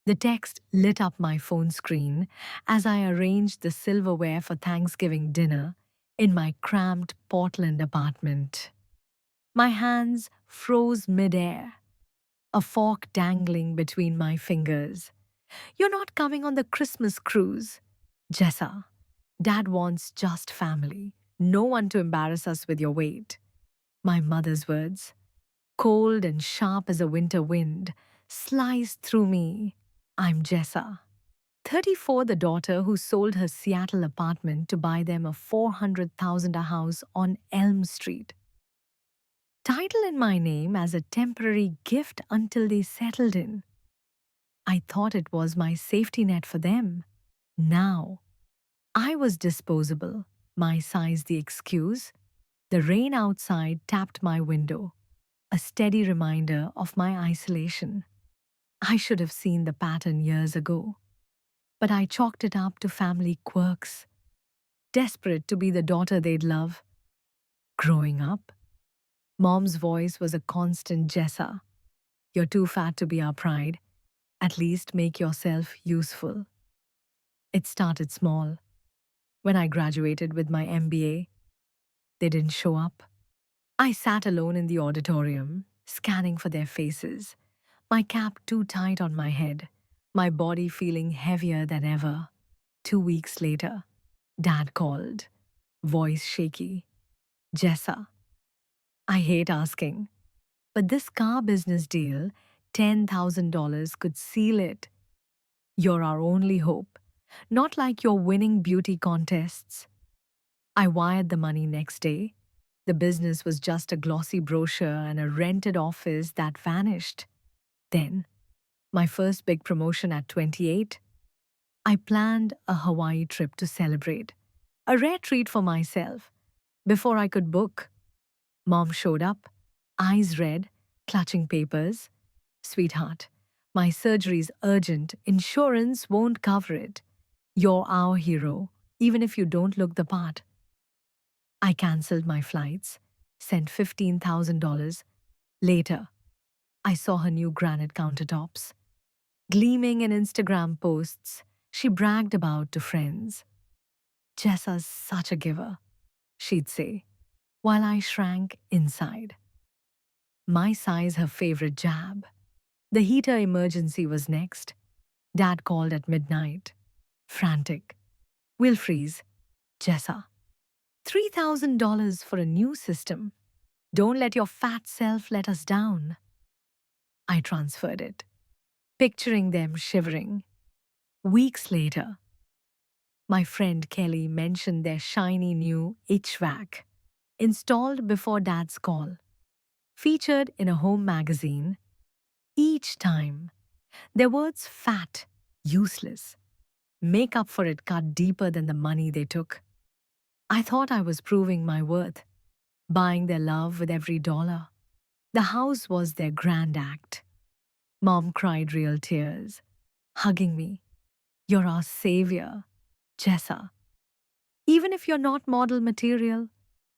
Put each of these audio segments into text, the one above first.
The text lit up my phone screen as I arranged the silverware for Thanksgiving dinner in my cramped Portland apartment. My hands froze midair, a fork dangling between my fingers. "You're not coming on the Christmas cruise, Jessa. Dad wants just family. No one to embarrass us with your weight." My mother's words, cold and sharp as a winter wind, sliced through me. I'm Jessa, 34, the daughter who sold her Seattle apartment to buy them a 400,000 house on Elm Street. Title in my name as a temporary gift until they settled in. I thought it was my safety net for them. Now, I was disposable, my size the excuse. The rain outside tapped my window, a steady reminder of my isolation. I should have seen the pattern years ago, but I chalked it up to family quirks, desperate to be the daughter they'd love. Growing up, Mom's voice was a constant Jessa. "You're too fat to be our pride. At least make yourself useful." It started small. When I graduated with my MBA, they didn't show up. I sat alone in the auditorium, scanning for their faces, my cap too tight on my head, my body feeling heavier than ever. 2 weeks later, Dad called, voice shaky. "Jessa, I hate asking, but this car business deal, $10,000 could seal it. You're our only hope, not like you're winning beauty contests." I wired the money next day. The business was just a glossy brochure and a rented office that vanished. Then, my first big promotion at 28, I planned a Hawaii trip to celebrate, a rare treat for myself. Before I could book, Mom showed up, eyes red, clutching papers. "Sweetheart, my surgery's urgent. Insurance won't cover it. You're our hero, even if you don't look the part." I cancelled my flights, sent $15,000. Later, I saw her new granite countertops, gleaming in Instagram posts she bragged about to friends. "Jessa's such a giver," she'd say, while I shrank inside. My size her favorite jab. The heater emergency was next. Dad called at midnight, frantic. "We'll freeze. Jessa, $3,000 for a new system. Don't let your fat self let us down." I transferred it, picturing them shivering. Weeks later, my friend Kelly mentioned their shiny new HVAC, installed before Dad's call, featured in a home magazine. Each time, their words fat, useless, make up for it cut deeper than the money they took. I thought I was proving my worth, buying their love with every dollar. The house was their grand act. Mom cried real tears, hugging me. "You're our savior, Jessa. Even if you're not model material."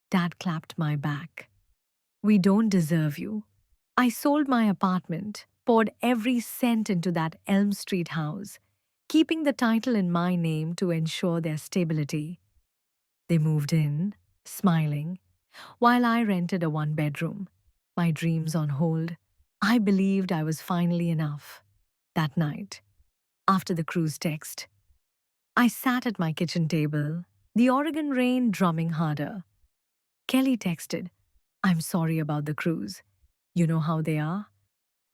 Dad clapped my back. "We don't deserve you." I sold my apartment, poured every cent into that Elm Street house, keeping the title in my name to ensure their stability. They moved in, smiling, while I rented a one-bedroom, my dreams on hold. I believed I was finally enough. That night, after the cruise text, I sat at my kitchen table, the Oregon rain drumming harder. Kelly texted, "I'm sorry about the cruise. You know how they are."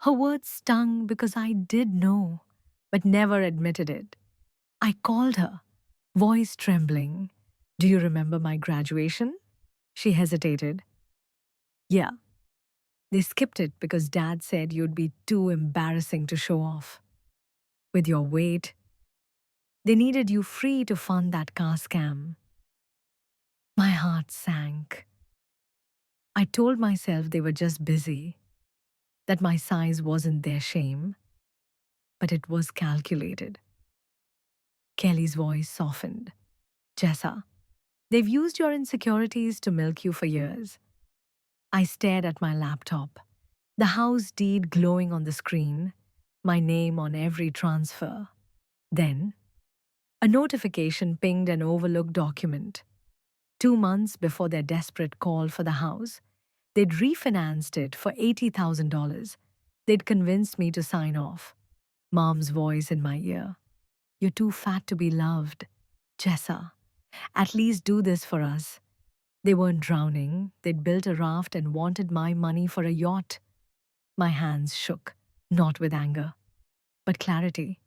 Her words stung because I did know, but never admitted it. I called her, voice trembling. "Do you remember my graduation?" She hesitated. "Yeah. They skipped it because Dad said you'd be too embarrassing to show off. With your weight, they needed you free to fund that car scam." My heart sank. I told myself they were just busy, that my size wasn't their shame, but it was calculated. Kelly's voice softened. "Jessa, they've used your insecurities to milk you for years." I stared at my laptop, the house deed glowing on the screen, my name on every transfer. Then, a notification pinged an overlooked document. 2 months before their desperate call for the house, they'd refinanced it for $80,000. They'd convinced me to sign off. Mom's voice in my ear. You're too fat to be loved. Jessa, at least do this for us. They weren't drowning. They'd built a raft and wanted my money for a yacht. My hands shook, not with anger, but clarity.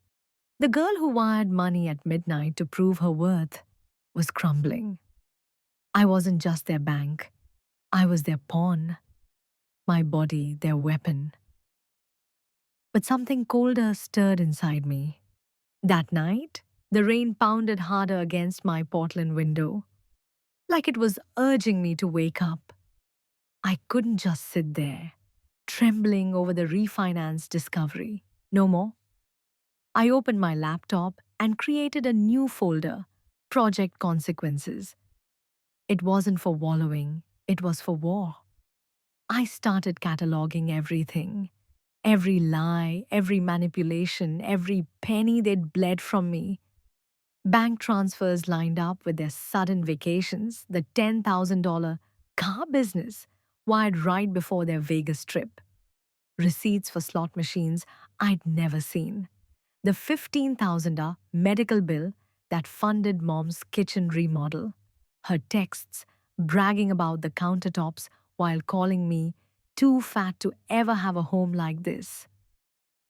The girl who wired money at midnight to prove her worth was crumbling. I wasn't just their bank. I was their pawn, my body their weapon. But something colder stirred inside me. That night, the rain pounded harder against my Portland window, like it was urging me to wake up. I couldn't just sit there, trembling over the refinance discovery. No more. I opened my laptop and created a new folder, Project Consequences. It wasn't for wallowing, it was for war. I started cataloging everything. Every lie, every manipulation, every penny they'd bled from me. Bank transfers lined up with their sudden vacations, the $10,000 car business wired right before their Vegas trip. Receipts for slot machines I'd never seen. The $15,000 medical bill that funded Mom's kitchen remodel. Her texts bragging about the countertops while calling me too fat to ever have a home like this.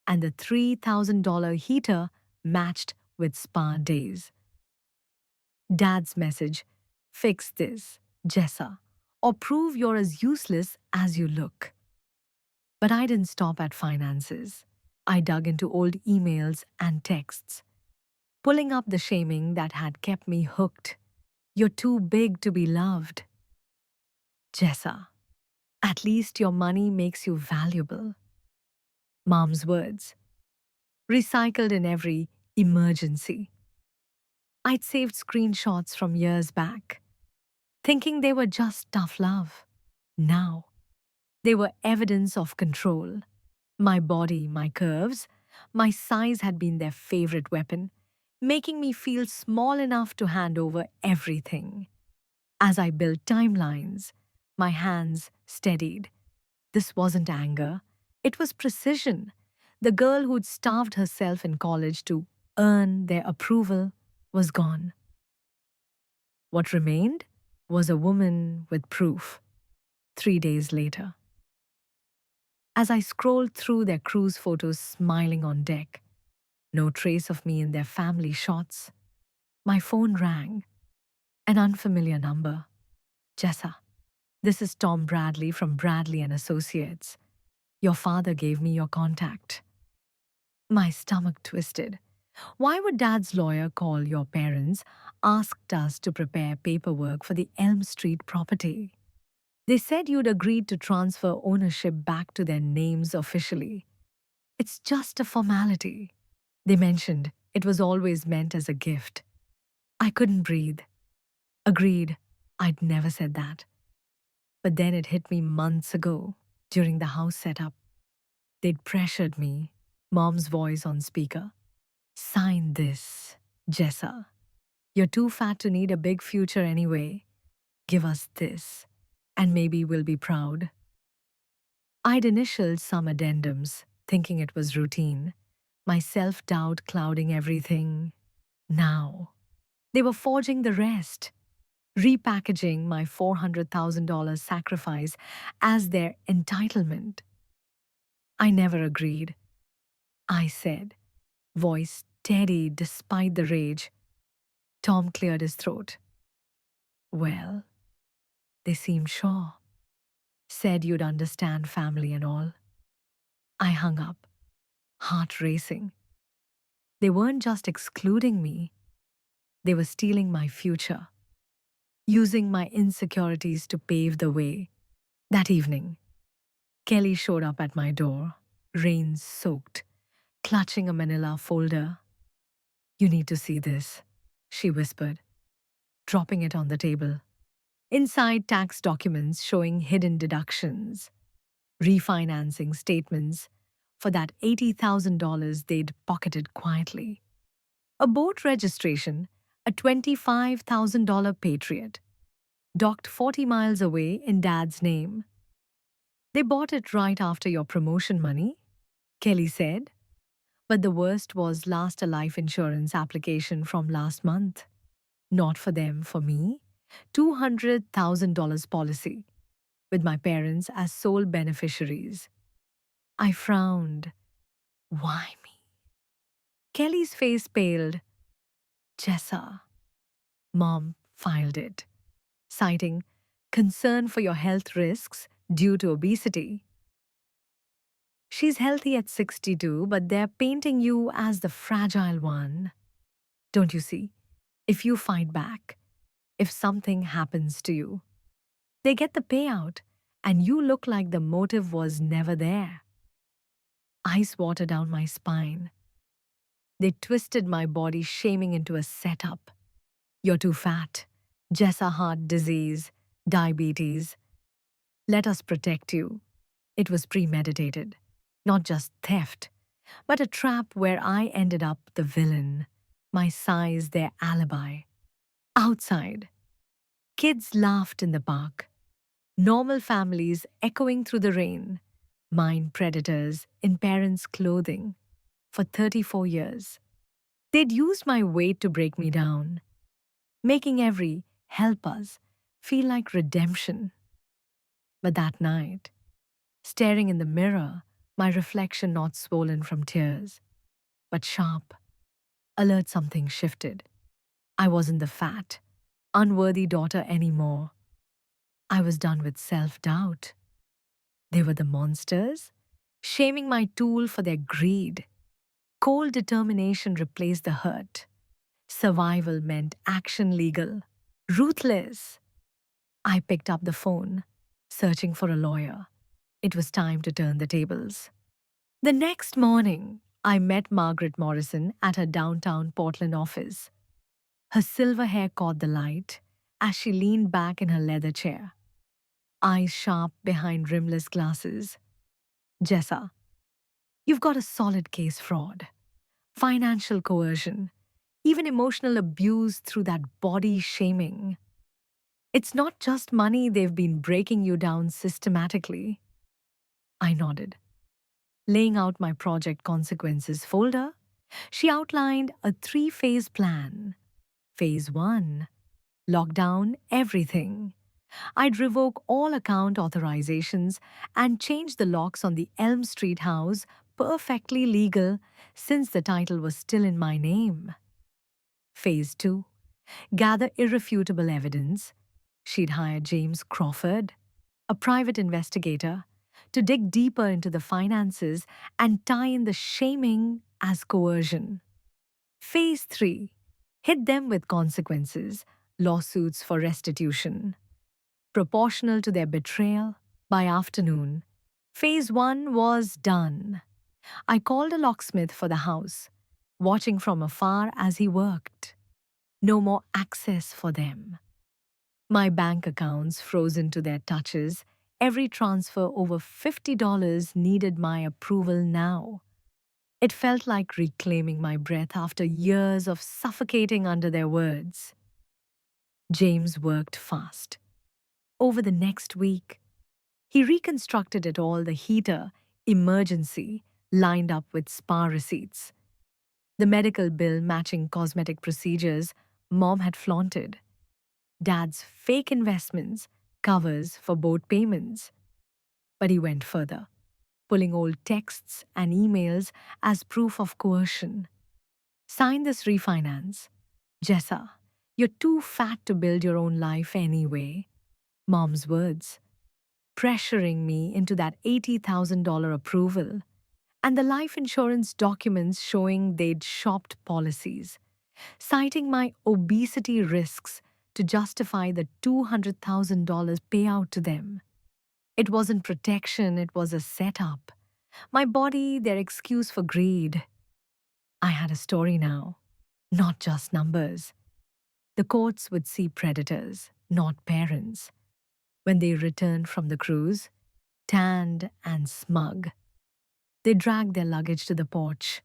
And the $3,000 heater matched with spa days. Dad's message, fix this, Jessa, or prove you're as useless as you look. But I didn't stop at finances. I dug into old emails and texts, pulling up the shaming that had kept me hooked. You're too big to be loved. Jessa, at least your money makes you valuable. Mom's words, recycled in every emergency. I'd saved screenshots from years back, thinking they were just tough love. Now, they were evidence of control. My body, my curves, my size had been their favorite weapon, making me feel small enough to hand over everything. As I built timelines, my hands steadied. This wasn't anger, it was precision. The girl who'd starved herself in college to earn their approval was gone. What remained was a woman with proof. 3 days later, as I scrolled through their cruise photos smiling on deck, no trace of me in their family shots, my phone rang. An unfamiliar number. Jessa, this is Tom Bradley from Bradley and Associates. Your father gave me your contact. My stomach twisted. Why would Dad's lawyer call your parents, asked us to prepare paperwork for the Elm Street property? They said you'd agreed to transfer ownership back to their names officially. It's just a formality. They mentioned it was always meant as a gift. I couldn't breathe. Agreed, I'd never said that. But then it hit me months ago, during the house setup. They'd pressured me, Mom's voice on speaker. Sign this, Jessa. You're too fat to need a big future anyway. Give us this, and maybe we'll be proud. I'd initialed some addendums, thinking it was routine, my self-doubt clouding everything. Now, they were forging the rest, repackaging my $400,000 sacrifice as their entitlement. I never agreed. I said, voice steady despite the rage. Tom cleared his throat. Well, they seemed sure. Said you'd understand family and all. I hung up, heart racing. They weren't just excluding me, they were stealing my future, using my insecurities to pave the way. That evening, Kelly showed up at my door, rain-soaked, clutching a manila folder. You need to see this, she whispered, dropping it on the table. Inside, tax documents showing hidden deductions, refinancing statements, for that $80,000 they'd pocketed quietly. A boat registration, a $25,000 Patriot, docked 40 miles away in Dad's name. They bought it right after your promotion money, Kelly said. But the worst was a life insurance application from last month. Not for them, for me. $200,000 policy, with my parents as sole beneficiaries. I frowned. Why me? Kelly's face paled. Jessa. Mom filed it, citing concern for your health risks due to obesity. She's healthy at 62, but they're painting you as the fragile one. Don't you see? If you fight back, if something happens to you, they get the payout, and you look like the motive was never there. Ice water down my spine. They twisted my body, shaming into a setup. You're too fat. Jessa heart disease, diabetes. Let us protect you. It was premeditated. Not just theft, but a trap where I ended up the villain. My size, their alibi. Outside, kids laughed in the park. Normal families echoing through the rain. Mine predators in parents' clothing. For 34 years. They'd used my weight to break me down, making every help us feel like redemption. But that night, staring in the mirror, my reflection not swollen from tears, but sharp, alert something shifted. I wasn't the fat, unworthy daughter anymore. I was done with self-doubt. They were the monsters, shaming my tool for their greed. Cold determination replaced the hurt. Survival meant action legal. Ruthless. I picked up the phone, searching for a lawyer. It was time to turn the tables. The next morning, I met Margaret Morrison at her downtown Portland office. Her silver hair caught the light as she leaned back in her leather chair, eyes sharp behind rimless glasses. Jessa, you've got a solid case: fraud, financial coercion, even emotional abuse through that body shaming. It's not just money, they've been breaking you down systematically. I nodded. Laying out my project consequences folder, she outlined a 3-phase plan. Phase 1, lock down everything. I'd revoke all account authorizations and change the locks on the Elm Street house perfectly legal since the title was still in my name. Phase 2, gather irrefutable evidence. She'd hire James Crawford, a private investigator, to dig deeper into the finances and tie in the shaming as coercion. Phase 3, hit them with consequences, lawsuits for restitution, proportional to their betrayal. By afternoon, Phase 1 was done. I called a locksmith for the house, watching from afar as he worked. No more access for them. My bank accounts frozen to their touches. Every transfer over $50 needed my approval now. It felt like reclaiming my breath after years of suffocating under their words. James worked fast. Over the next week, he reconstructed it all: the heater, emergency, lined up with spa receipts. The medical bill matching cosmetic procedures Mom had flaunted. Dad's fake investments, covers for boat payments. But he went further, pulling old texts and emails as proof of coercion. Sign this refinance. Jessa, you're too fat to build your own life anyway. Mom's words, pressuring me into that $80,000 approval, and the life insurance documents showing they'd shopped policies, citing my obesity risks to justify the $200,000 payout to them. It wasn't protection, it was a setup. My body, their excuse for greed. I had a story now, not just numbers. The courts would see predators, not parents. When they returned from the cruise, tanned and smug. They dragged their luggage to the porch.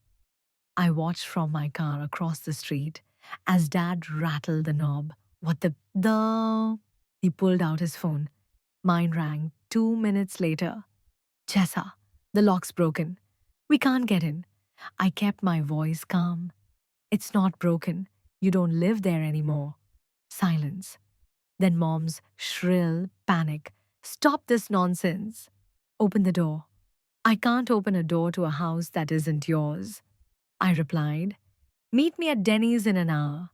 I watched from my car across the street as Dad rattled the knob. What the? He pulled out his phone. Mine rang 2 minutes later. Jessa, the lock's broken. We can't get in. I kept my voice calm. It's not broken. You don't live there anymore. Silence. Then Mom's shrill panic. Stop this nonsense. Open the door. I can't open a door to a house that isn't yours. I replied. Meet me at Denny's in an hour.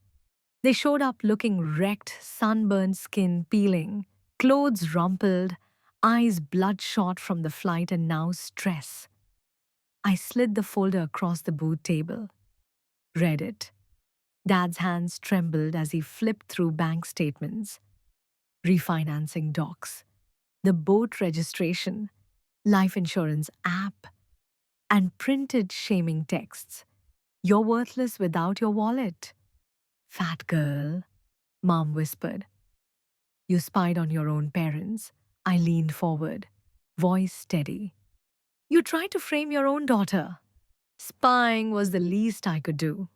They showed up looking wrecked, sunburned skin peeling, clothes rumpled, eyes bloodshot from the flight and now stress. I slid the folder across the booth table. Read it. Dad's hands trembled as he flipped through bank statements, refinancing docs, the boat registration, life insurance app, and printed shaming texts. You're worthless without your wallet. Fat girl, Mom whispered. You spied on your own parents. I leaned forward, voice steady. You tried to frame your own daughter. Spying was the least I could do.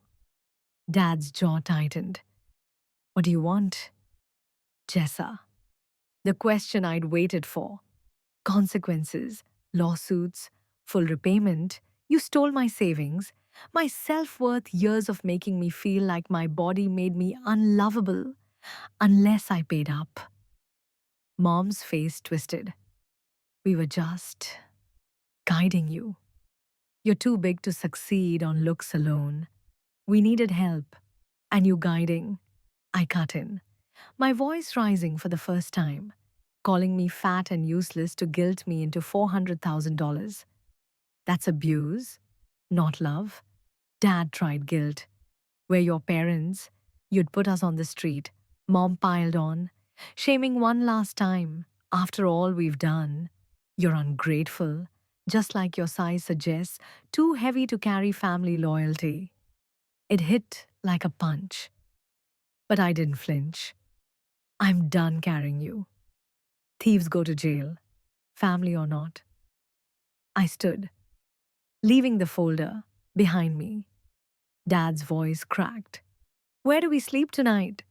Dad's jaw tightened. What do you want? Jessa. The question I'd waited for. Consequences, lawsuits, full repayment. You stole my savings, my self-worth, years of making me feel like my body made me unlovable unless I paid up. Mom's face twisted. We were just guiding you. You're too big to succeed on looks alone. We needed help. And you guiding. I cut in, my voice rising for the first time, calling me fat and useless to guilt me into $400,000. That's abuse, not love. Dad tried guilt. We're your parents. You'd put us on the street. Mom piled on, shaming one last time. After all we've done, you're ungrateful, just like your size suggests, too heavy to carry family loyalty. It hit like a punch. But I didn't flinch. I'm done carrying you. Thieves go to jail, family or not. I stood, leaving the folder behind me. Dad's voice cracked. Where do we sleep tonight?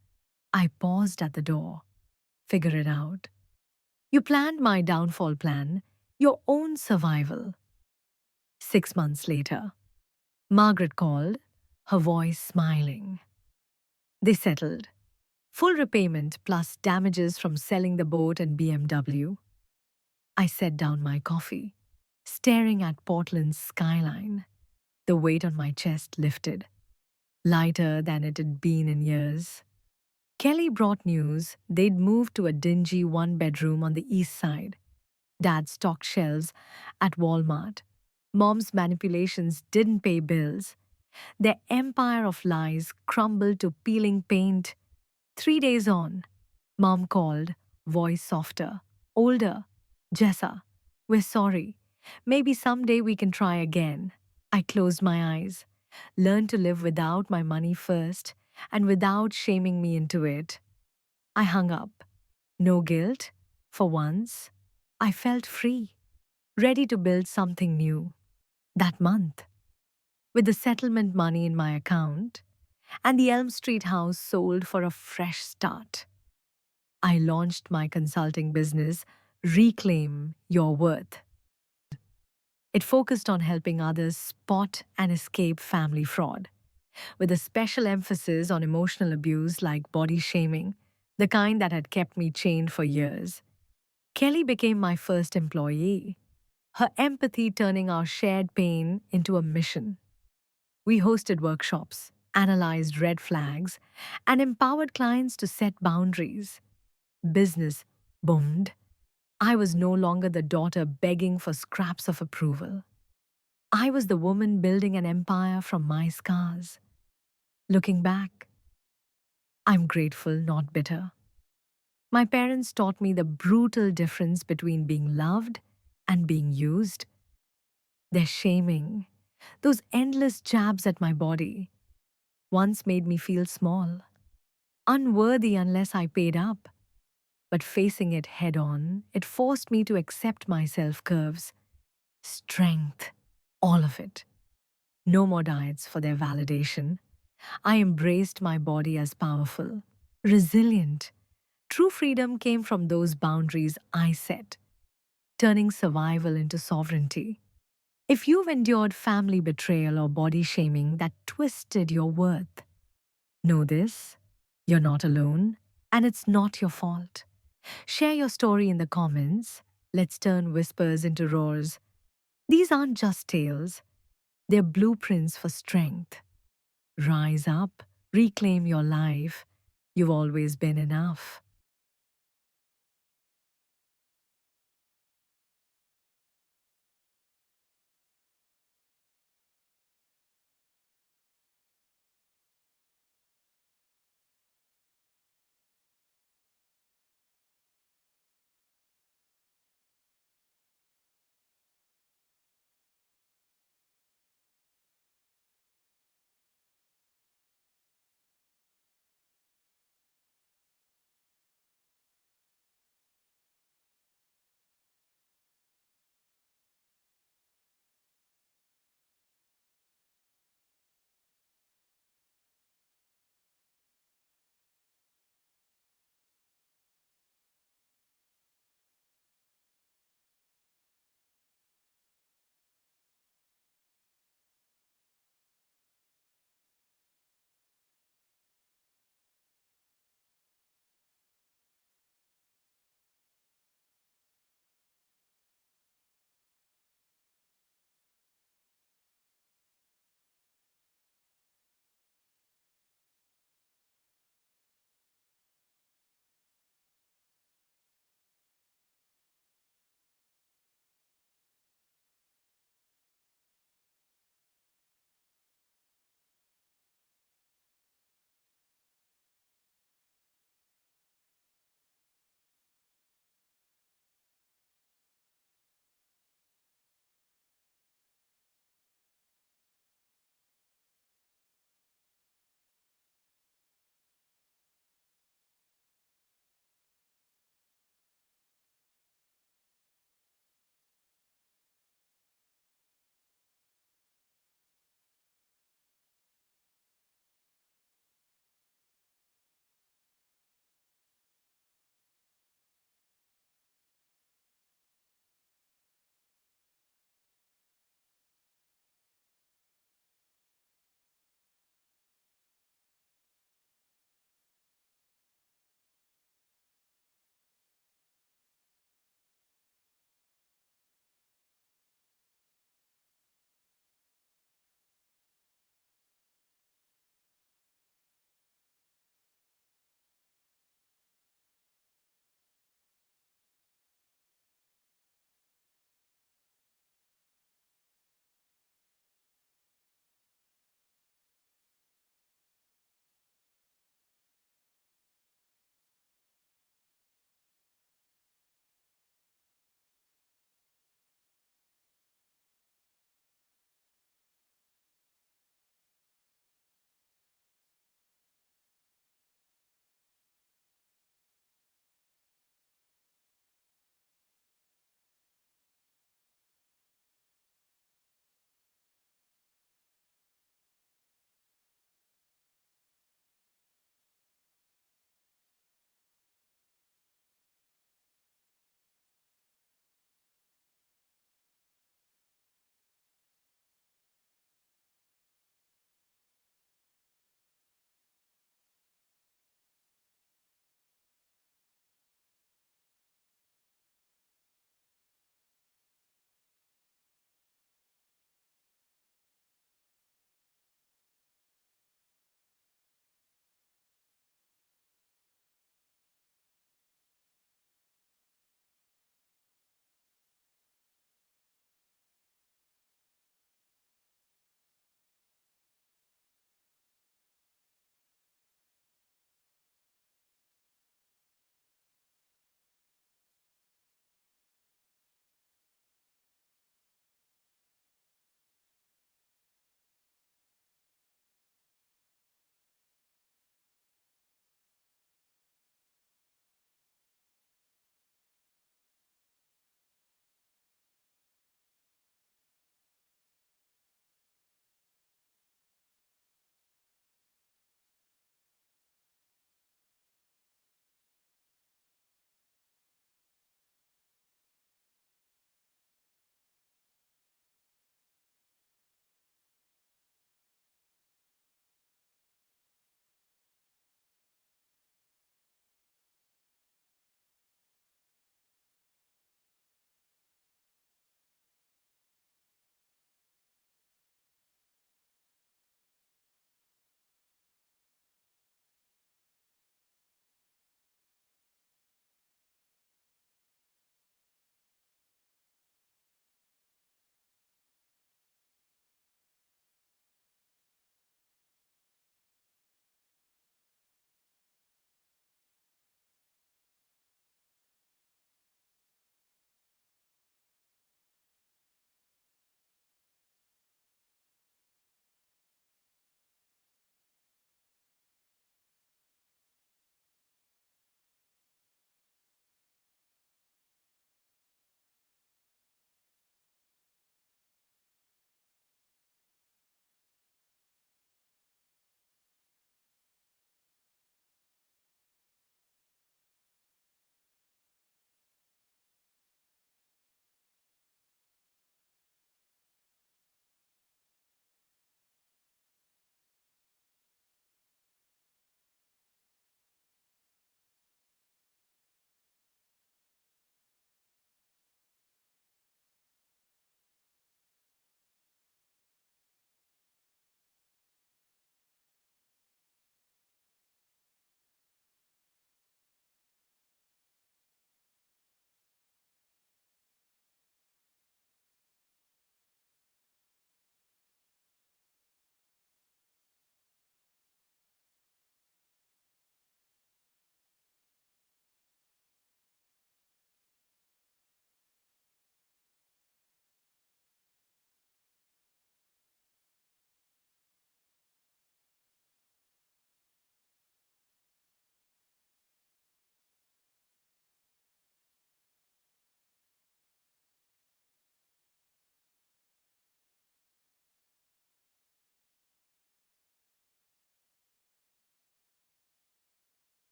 I paused at the door. Figure it out. You planned my downfall plan, your own survival. 6 months later, Margaret called, her voice smiling. They settled. Full repayment plus damages from selling the boat and BMW. I set down my coffee, staring at Portland's skyline. The weight on my chest lifted, lighter than it had been in years. Kelly brought news they'd moved to a dingy one-bedroom on the east side. Dad stocked shelves at Walmart. Mom's manipulations didn't pay bills. Their empire of lies crumbled to peeling paint. 3 days on, Mom called, voice softer, older. Jessa, we're sorry. Maybe someday we can try again. I closed my eyes, learned to live without my money first and without shaming me into it. I hung up. No guilt. For once, I felt free, ready to build something new. That month, with the settlement money in my account, and the Elm Street house sold for a fresh start, I launched my consulting business, Reclaim Your Worth. It focused on helping others spot and escape family fraud, with a special emphasis on emotional abuse like body shaming, the kind that had kept me chained for years. Kelly became my first employee, her empathy turning our shared pain into a mission. We hosted workshops, analyzed red flags, and empowered clients to set boundaries. Business boomed. I was no longer the daughter begging for scraps of approval. I was the woman building an empire from my scars. Looking back, I'm grateful, not bitter. My parents taught me the brutal difference between being loved and being used. Their shaming, those endless jabs at my body, once made me feel small, unworthy unless I paid up. But facing it head on, it forced me to accept my self-curves. Strength. all of it. No more diets for their validation. I embraced my body as powerful, resilient. True freedom came from those boundaries I set, turning survival into sovereignty. If you've endured family betrayal or body shaming that twisted your worth, know this: you're not alone, and it's not your fault. Share your story in the comments. Let's turn whispers into roars. These aren't just tales, they're blueprints for strength. Rise up, reclaim your life. You've always been enough.